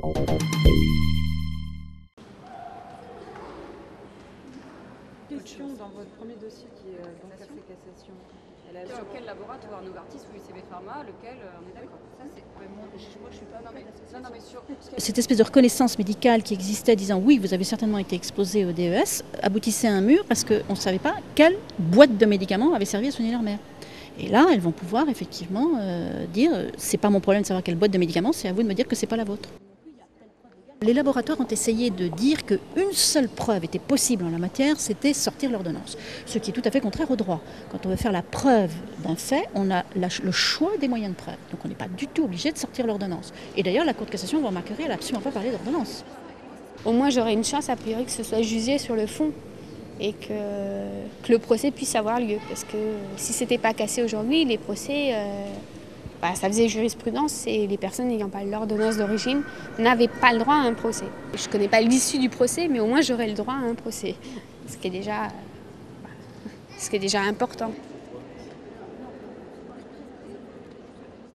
Question dans votre premier dossier qui est donc Café Cassation. Sur quel laboratoire Novartis ou UCB Pharma, lequel on est d'accord. Ça c'est. Moi je suis pas. Non mais sur. Cette espèce de reconnaissance médicale qui existait disant oui, vous avez certainement été exposé au DES, aboutissait à un mur parce qu'on ne savait pas quelle boîte de médicaments avait servi à soigner leur mère. Et là, elles vont pouvoir effectivement dire c'est pas mon problème de savoir quelle boîte de médicaments, c'est à vous de me dire que c'est pas la vôtre. Les laboratoires ont essayé de dire qu'une seule preuve était possible en la matière, c'était sortir l'ordonnance. Ce qui est tout à fait contraire au droit. Quand on veut faire la preuve d'un fait, on a le choix des moyens de preuve. Donc on n'est pas du tout obligé de sortir l'ordonnance. Et d'ailleurs, la Cour de cassation, vous remarquerez, elle n'a absolument pas parlé d'ordonnance. Au moins, j'aurais une chance, a priori, que ce soit jugé sur le fond et que le procès puisse avoir lieu. Parce que si ce n'était pas cassé aujourd'hui, les procès... ça faisait jurisprudence et les personnes n'ayant pas l'ordonnance d'origine n'avaient pas le droit à un procès. Je ne connais pas l'issue du procès, mais au moins j'aurais le droit à un procès, ce qui est déjà important.